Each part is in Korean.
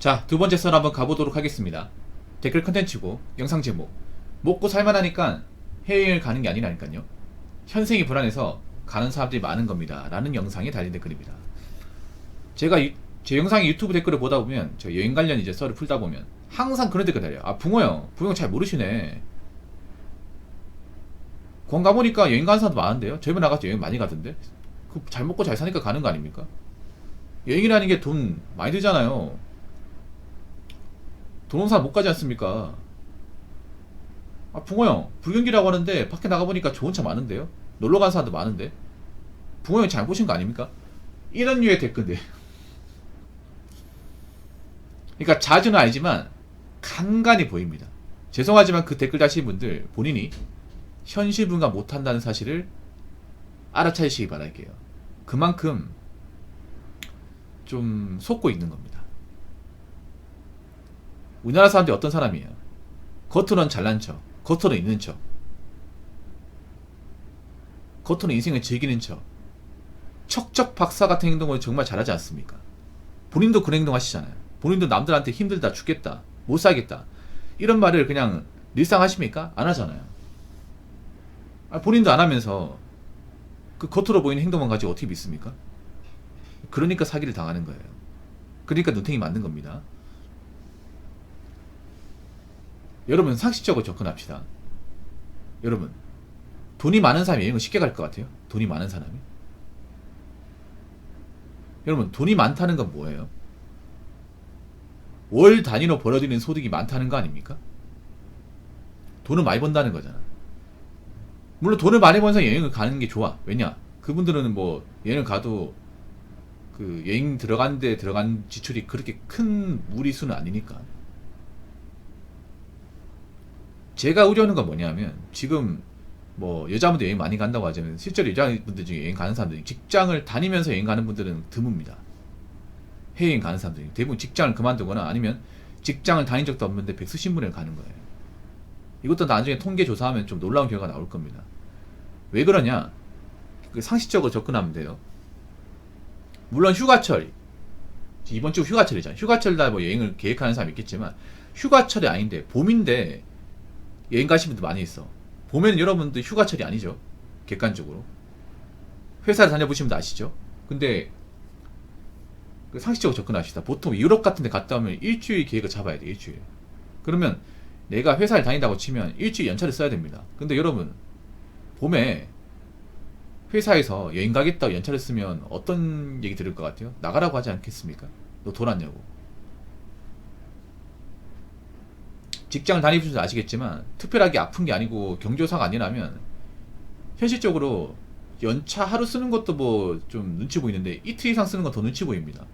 자, 두 번째 썰 한번 가보도록 하겠습니다. 댓글 컨텐츠고 영상 제목, 먹고 살만하니까 해외여행을 가는 게 아니라니까요. 현생이 불안해서 가는 사람들이 많은 겁니다 라는 영상에 달린 댓글입니다. 제 영상에 유튜브 댓글을 보다 보면, 저 여행 관련 이제 썰을 풀다 보면 항상 그런 댓글 달려요. 아, 붕어형 잘 모르시네. 공 가보니까 여행 가는 사람도 많은데요. 저희만 나가서 여행 많이 가던데. 잘 먹고 잘 사니까 가는 거 아닙니까? 여행이라는 게 돈 많이 들잖아요. 돈 없는 사람 못 가지 않습니까? 아, 붕어형 불경기라고 하는데 밖에 나가보니까 좋은 차 많은데요. 놀러 가는 사람도 많은데. 붕어형 잘 보신 거 아닙니까? 이런 류의 댓글들. 그러니까 자주는 아니지만 간간히 보입니다. 죄송하지만 그 댓글 다신 분들 본인이 현실 분가 못한다는 사실을 알아차리시기 바랄게요. 그만큼 좀 속고 있는 겁니다. 우리나라 사람들이 어떤 사람이에요? 겉으로는 잘난 척, 겉으로는 있는 척, 겉으로는 인생을 즐기는 척, 척척 박사 같은 행동을 정말 잘하지 않습니까? 본인도 그런 행동 하시잖아요. 본인도 남들한테 힘들다, 죽겠다, 못 살겠다 이런 말을 그냥 일상 하십니까? 안 하잖아요. 본인도 안 하면서 그 겉으로 보이는 행동만 가지고 어떻게 믿습니까? 그러니까 사기를 당하는 거예요. 그러니까 눈탱이 맞는 겁니다. 여러분 상식적으로 접근합시다. 여러분 돈이 많은 사람이 여행을 쉽게 갈 것 같아요? 돈이 많은 사람이? 여러분 돈이 많다는 건 뭐예요? 월 단위로 벌어들이는 소득이 많다는 거 아닙니까? 돈을 많이 번다는 거잖아. 물론 돈을 많이 버는 여행을 가는 게 좋아. 왜냐? 그분들은 뭐 여행을 가도 그 여행 들어가는데 들어간 지출이 그렇게 큰 무리수는 아니니까. 제가 우려하는 건 뭐냐면, 지금 뭐 여자분들 여행 많이 간다고 하자면 실제로 여자분들 중에 여행 가는 사람들이 직장을 다니면서 여행 가는 분들은 드뭅니다. 해외여행 가는 사람들이 대부분 직장을 그만두거나 아니면 직장을 다닌 적도 없는데 백수신분을 가는 거예요. 이것도 나중에 통계 조사하면 좀 놀라운 결과가 나올 겁니다. 왜 그러냐? 상식적으로 접근하면 돼요. 물론 휴가철, 이번 주 휴가철이잖아요. 휴가철 날 뭐 여행을 계획하는 사람이 있겠지만 휴가철이 아닌데 봄인데 여행 가시는 분들 많이 있어. 봄에는 여러분들 휴가철이 아니죠. 객관적으로 회사를 다녀보시면 아시죠. 근데 상식적으로 접근합시다. 보통 유럽 같은 데 갔다 오면 일주일 계획을 잡아야 돼. 일주일. 그러면 내가 회사를 다닌다고 치면 일주일 연차를 써야 됩니다. 근데 여러분 봄에 회사에서 여행 가겠다고 연차를 쓰면 어떤 얘기 들을 것 같아요? 나가라고 하지 않겠습니까? 너 돈 왔냐고. 직장을 다니시면서 아시겠지만 특별하게 아픈 게 아니고 경조사가 아니라면 현실적으로 연차 하루 쓰는 것도 뭐 좀 눈치 보이는데 이틀 이상 쓰는 건 더 눈치 보입니다.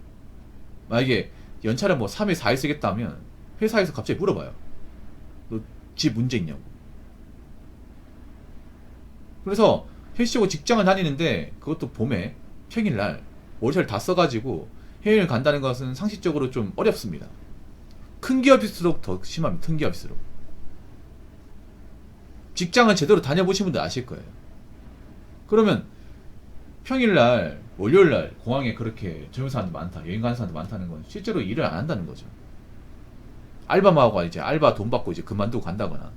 만약에 연차를 뭐 3일 4일 쓰겠다 하면 회사에서 갑자기 물어봐요. 너 집 문제 있냐고. 그래서 현실적으로 직장을 다니는데 그것도 봄에 평일날 월차를 다 써가지고 해외여행을 간다는 것은 상식적으로 좀 어렵습니다. 큰 기업일수록 더 심합니다. 큰 기업일수록. 직장을 제대로 다녀보신 분들 아실 거예요. 그러면 평일날 월요일날 공항에 그렇게 젊은 사람들 많다, 여행 가는 사람들 많다는 건 실제로 일을 안 한다는 거죠. 알바만 하고 이제 알바 돈 받고 이제 그만두고 간다거나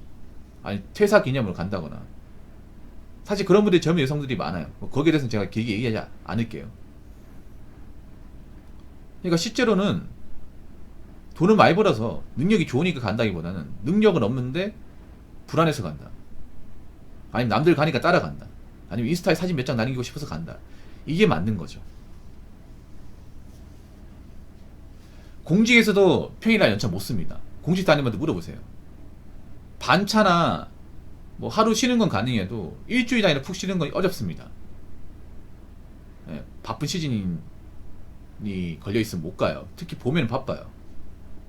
아니 퇴사 기념으로 간다거나. 사실 그런 분들이 젊은 여성들이 많아요. 거기에 대해서는 제가 길게 얘기하지 않을게요. 그러니까 실제로는 돈을 많이 벌어서 능력이 좋으니까 간다기보다는 능력은 없는데 불안해서 간다. 아니면 남들 가니까 따라간다. 아니면 인스타에 사진 몇 장 남기고 싶어서 간다. 이게 맞는 거죠. 공직에서도 평일날 연차 못 씁니다. 공직 다니는 분들 물어보세요. 반차나 뭐 하루 쉬는 건 가능해도 일주일 단위로 푹 쉬는 건 어렵습니다. 예, 바쁜 시즌이 걸려있으면 못 가요. 특히 봄에는 바빠요.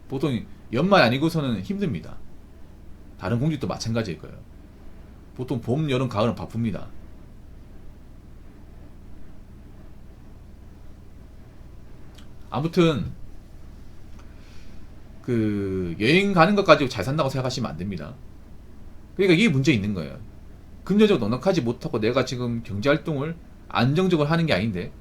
보통 연말 아니고서는 힘듭니다. 다른 공직도 마찬가지일 거예요. 보통 봄, 여름, 가을은 바쁩니다. 아무튼 그 여행 가는 것 가지고 잘 산다고 생각하시면 안 됩니다. 그러니까 이게 문제 있는 거예요. 금전적으로 넉넉하지 못하고 내가 지금 경제활동을 안정적으로 하는 게 아닌데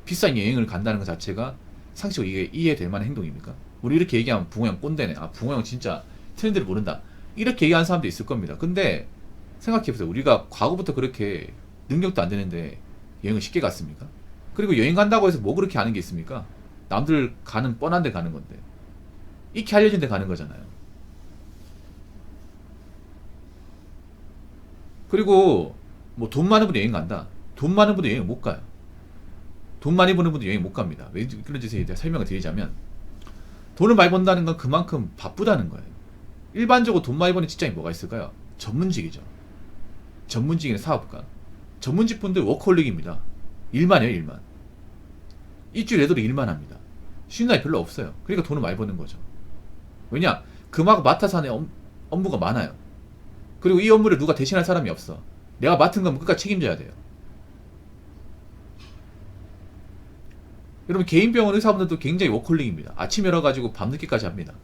비싼 여행을 간다는 것 자체가 상식적으로 이게 이해될 만한 행동입니까? 우리 이렇게 얘기하면 붕어 형 꼰대네. 아, 붕어 형 진짜 트렌드를 모른다. 이렇게 얘기하는 사람도 있을 겁니다. 근데 생각해보세요. 우리가 과거부터 그렇게 능력도 안 되는데 여행을 쉽게 갔습니까? 그리고 여행 간다고 해서 뭐 그렇게 아는 게 있습니까? 남들 가는 뻔한 데 가는 건데. 익히 알려진 데 가는 거잖아요. 그리고 뭐 돈 많은 분이 여행 간다. 돈 많은 분이 여행 못 가요. 돈 많이 버는 분도 여행 못 갑니다. 왜 그런지 설명을 드리자면, 돈을 많이 번다는 건 그만큼 바쁘다는 거예요. 일반적으로 돈 많이 버는 직장이 뭐가 있을까요? 전문직이죠. 전문직인 사업가. 전문직 분들 워커홀릭입니다. 일만 해요, 일만. 일주일 내도록 일만 합니다. 쉬는 날이 별로 없어요. 그러니까 돈을 많이 버는 거죠. 왜냐? 그만큼 맡아서 하는 업무가 많아요. 그리고 이 업무를 누가 대신할 사람이 없어. 내가 맡은 건 끝까지 책임져야 돼요. 여러분, 개인병원 의사분들도 굉장히 워커홀릭입니다. 아침 열어가지고 밤늦게까지 합니다.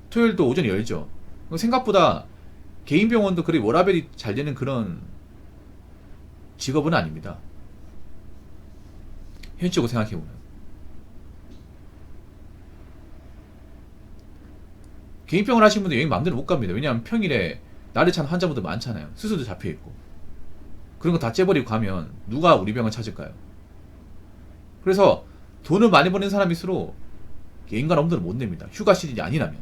토요일도 오전에 열죠. 생각보다 개인병원도 그렇게 워라밸이 잘 되는 그런 직업은 아닙니다. 현실적으로 생각해보면. 개인병원 하시는 분들 여행 마음대로 못 갑니다. 왜냐하면 평일에 날을 찬 환자분들 많잖아요. 수술도 잡혀있고. 그런 거 다 째버리고 가면 누가 우리 병원 찾을까요? 그래서 돈을 많이 버는 사람일수록 인간 업무들을 못 냅니다. 휴가 시즌이 아니라면.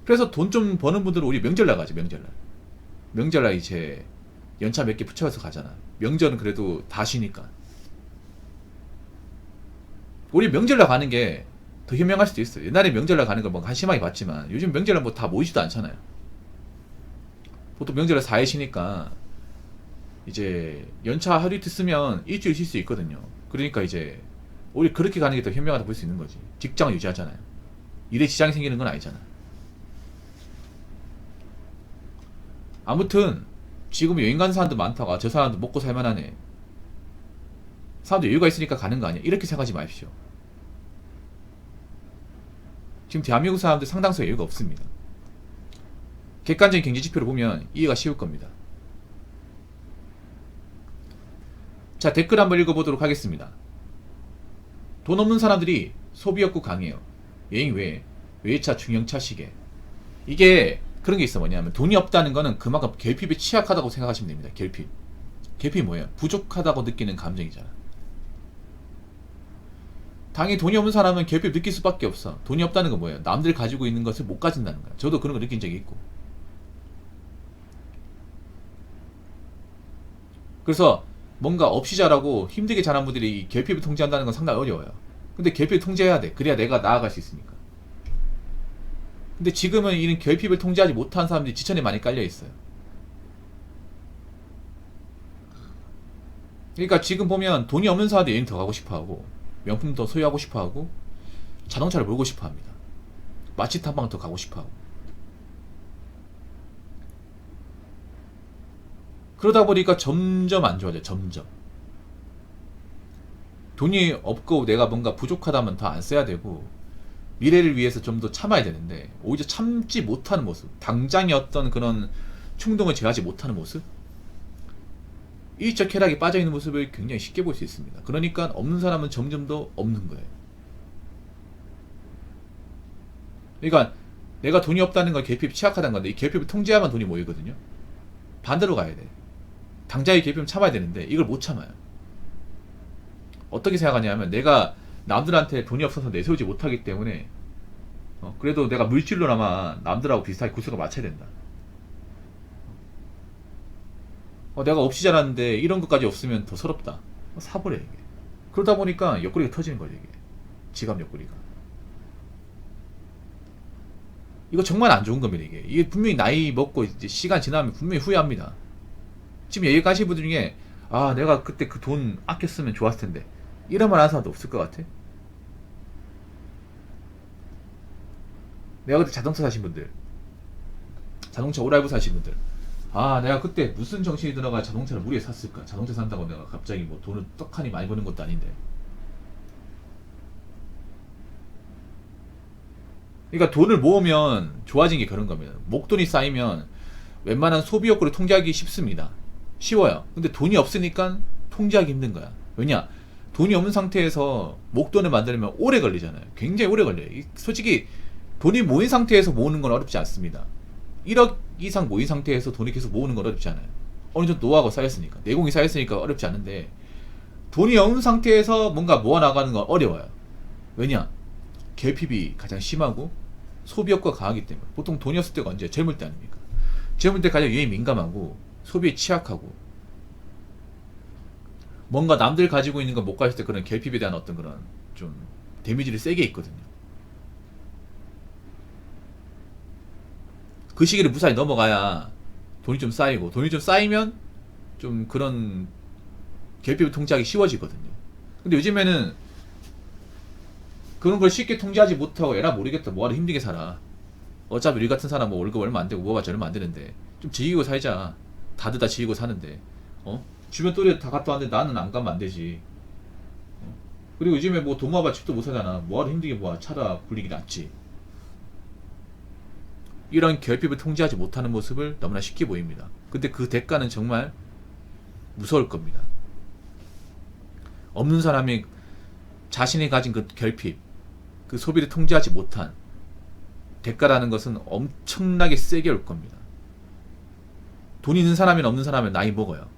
그래서 돈 좀 버는 분들은 우리 명절날 가죠. 명절날 이제 연차 몇 개 붙여서 가잖아. 명절은 그래도 다 쉬니까. 우리 명절날 가는 게 더 현명할 수도 있어요. 옛날에 명절날 가는 걸 뭐 한심하게 봤지만 요즘 명절날 뭐 다 모이지도 않잖아요. 보통 명절날 4일 쉬니까 이제 연차 하루 이틀 쓰면 일주일 쉴 수 있거든요. 그러니까 이제 우리 그렇게 가는 게 더 현명하다 볼 수 있는 거지. 직장을 유지하잖아요. 일에 지장이 생기는 건 아니잖아. 아무튼 지금 여행 가는 사람도 많다고, 아, 저 사람도 먹고 살만하네. 사람도 여유가 있으니까 가는 거 아니야. 이렇게 생각하지 마십시오. 지금 대한민국 사람들 상당수 여유가 없습니다. 객관적인 경제 지표를 보면 이해가 쉬울 겁니다. 자, 댓글 한번 읽어보도록 하겠습니다. 돈 없는 사람들이 소비 욕구 강해요. 여행 외에 외차, 중형차, 시계. 이게 그런 게 있어. 뭐냐면 돈이 없다는 거는 그만큼 결핍에 취약하다고 생각하시면 됩니다. 결핍이 뭐예요? 부족하다고 느끼는 감정이잖아. 당연히 돈이 없는 사람은 결핍 느낄 수밖에 없어. 돈이 없다는 건 뭐예요? 남들 가지고 있는 것을 못 가진다는 거야. 저도 그런 거 느낀 적이 있고. 그래서 뭔가 없이 자라고 힘들게 자란 분들이 이 결핍을 통제한다는 건 상당히 어려워요. 근데 결핍을 통제해야 돼. 그래야 내가 나아갈 수 있으니까. 근데 지금은 이런 결핍을 통제하지 못한 사람들이 지천에 많이 깔려 있어요. 그러니까 지금 보면 돈이 없는 사람들이 여행 더 가고 싶어 하고, 명품 더 소유하고 싶어 하고, 자동차를 몰고 싶어 합니다. 맛집 탐방 더 가고 싶어 하고. 그러다 보니까 점점 안 좋아져요. 점점. 돈이 없고 내가 뭔가 부족하다면 더 안 써야 되고, 미래를 위해서 좀 더 참아야 되는데 오히려 참지 못하는 모습, 당장의 어떤 그런 충동을 제어하지 못하는 모습, 일적 쾌락에 빠져있는 모습을 굉장히 쉽게 볼 수 있습니다. 그러니까 없는 사람은 점점 더 없는 거예요. 그러니까 내가 돈이 없다는 건 결핍이 취약하다는 건데, 이 결핍을 통제하면 돈이 모이거든요. 반대로 가야 돼. 당장의 결핍은 참아야 되는데 이걸 못 참아요. 어떻게 생각하냐면, 내가 남들한테 돈이 없어서 내세우지 못하기 때문에 그래도 내가 물질로나마 남들하고 비슷하게 구슬을 맞춰야 된다. 내가 없이 자랐는데 이런 것까지 없으면 더 서럽다. 사버려 이게. 그러다 보니까 옆구리가 터지는 거죠. 이게 지갑 옆구리가. 이거 정말 안 좋은 겁니다. 이게 분명히 나이 먹고 이제 시간 지나면 분명히 후회합니다. 지금 여기 가신 분들 중에, 아, 내가 그때 그 돈 아꼈으면 좋았을 텐데, 이런 말 하는 사람도 없을 것 같아. 내가 그때 자동차 사신 분들, 자동차 오라이브 사신 분들, 아, 내가 그때 무슨 정신이 들어가 자동차를 무리해 샀을까? 자동차 산다고 내가 갑자기 뭐 돈을 떡하니 많이 버는 것도 아닌데. 그러니까 돈을 모으면 좋아진 게 그런 겁니다. 목돈이 쌓이면 웬만한 소비 욕구를 통제하기 쉽습니다. 쉬워요. 근데 돈이 없으니까 통제하기 힘든 거야. 왜냐? 돈이 없는 상태에서 목돈을 만들면 오래 걸리잖아요. 굉장히 오래 걸려요. 솔직히 돈이 모인 상태에서 모으는 건 어렵지 않습니다. 1억 이상 모인 상태에서 돈이 계속 모으는 건 어렵지 않아요. 어느 정도 노하우가 쌓였으니까, 내공이 쌓였으니까 어렵지 않은데, 돈이 없는 상태에서 뭔가 모아나가는 건 어려워요. 왜냐? 결핍이 가장 심하고 소비 욕구가 강하기 때문에. 보통 돈이 없을 때가 언제? 젊을 때 아닙니까? 젊을 때 가장 유행에 민감하고 소비에 취약하고, 뭔가 남들 가지고 있는 거 못 가질 때 그런 결핍에 대한 어떤 그런 좀 데미지를 세게 있거든요. 그 시기를 무사히 넘어가야 돈이 좀 쌓이고, 돈이 좀 쌓이면 좀 그런 결핍을 통제하기 쉬워지거든요. 근데 요즘에는 그런 걸 쉽게 통제하지 못하고, 에라 모르겠다, 뭐하러 힘들게 살아, 어차피 우리 같은 사람 뭐 월급 얼마 안 되고 뭐가 얼마 안 되는데 좀 즐기고 살자, 다들 다 즐기고 사는데 주변 또래 다 갔다 왔는데 나는 안 가면 안 되지. 그리고 요즘에 뭐 돈 모아봐 집도 못 사잖아, 뭐하러 힘들게 모아, 차라 굴리기 낫지. 이런 결핍을 통제하지 못하는 모습을 너무나 쉽게 보입니다. 근데 그 대가는 정말 무서울 겁니다. 없는 사람이 자신이 가진 그 결핍, 그 소비를 통제하지 못한 대가라는 것은 엄청나게 세게 올 겁니다. 돈 있는 사람이나 없는 사람은 나이 먹어요.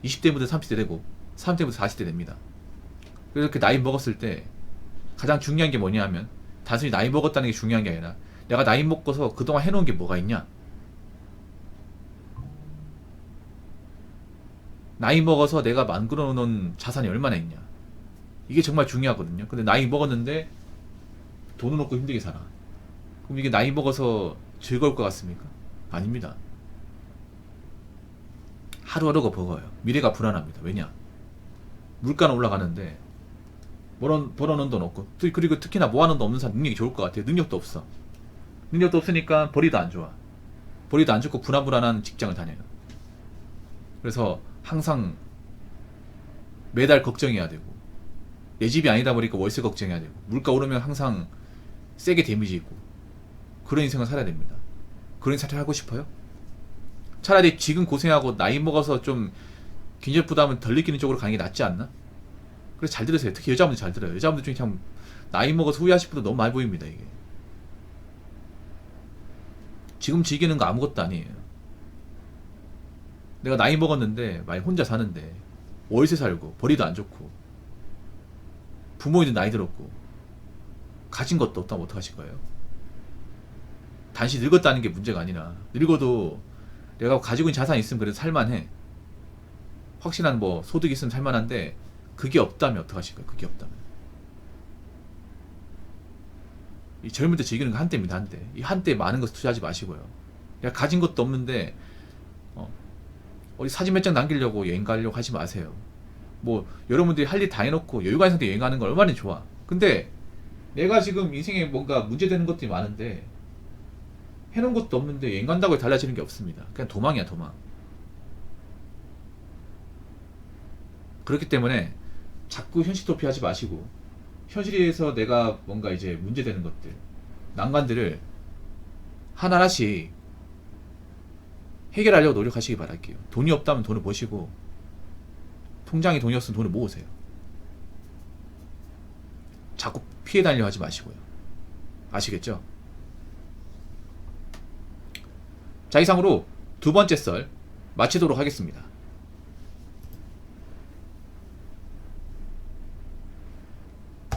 20대부터 30대 되고 30대부터 40대 됩니다. 그래서 그 나이 먹었을 때 가장 중요한 게 뭐냐 하면, 단순히 나이 먹었다는 게 중요한 게 아니라 내가 나이 먹어서 그동안 해놓은 게 뭐가 있냐, 나이 먹어서 내가 만들어 놓은 자산이 얼마나 있냐, 이게 정말 중요하거든요. 근데 나이 먹었는데 돈은 없고 힘들게 살아. 그럼 이게 나이 먹어서 즐거울 것 같습니까? 아닙니다. 하루하루가 버거워요. 미래가 불안합니다. 왜냐? 물가는 올라가는데 벌어놓은 돈 없고, 그리고 특히나 모아놓은 돈 없는 사람 능력이 좋을 것 같아요. 능력도 없어. 능력도 없으니까 벌이도 안 좋아. 벌이도 안 좋고 불안한 직장을 다녀요. 그래서 항상 매달 걱정해야 되고, 내 집이 아니다 보니까 월세 걱정해야 되고, 물가 오르면 항상 세게 데미지 있고, 그런 인생을 살아야 됩니다. 그런 인생을 하고 싶어요? 차라리 지금 고생하고 나이 먹어서 좀 경제 부담을 덜 느끼는 쪽으로 가는 게 낫지 않나? 그래서 잘 들으세요. 특히 여자분들 잘 들어요. 여자분들 중에 참 나이 먹어서 후회하실 분들 너무 많이 보입니다. 이게 지금 즐기는 거 아무것도 아니에요. 내가 나이 먹었는데 많이 혼자 사는데 월세 살고 벌이도 안 좋고 부모님도 나이 들었고 가진 것도 없다면 어떡하실 거예요? 단지 늙었다는 게 문제가 아니라, 늙어도 내가 가지고 있는 자산이 있으면 그래도 살만해. 확실한 뭐 소득이 있으면 살만한데 그게 없다면 어떡하실 거예요? 그게 없다면. 이 젊을 때 즐기는 거 한때입니다. 한때. 이 한때 많은 것을 투자하지 마시고요. 그냥 가진 것도 없는데 어디 사진 몇 장 남기려고 여행 가려고 하지 마세요. 뭐 여러분들이 할 일 다 해놓고 여유가 있는 상태에 여행 가는 건 얼마나 좋아. 근데 내가 지금 인생에 뭔가 문제되는 것들이 많은데 해놓은 것도 없는데 여행 간다고 달라지는 게 없습니다. 그냥 도망이야, 도망. 그렇기 때문에 자꾸 현실 도피하지 마시고, 현실에서 내가 뭔가 이제 문제되는 것들, 난관들을 하나하나씩 해결하려고 노력하시기 바랄게요. 돈이 없다면 돈을 버시고, 통장에 돈이 없으면 돈을 모으세요. 자꾸 피해 다니려 하지 마시고요. 아시겠죠? 자, 이상으로 두 번째 썰 마치도록 하겠습니다.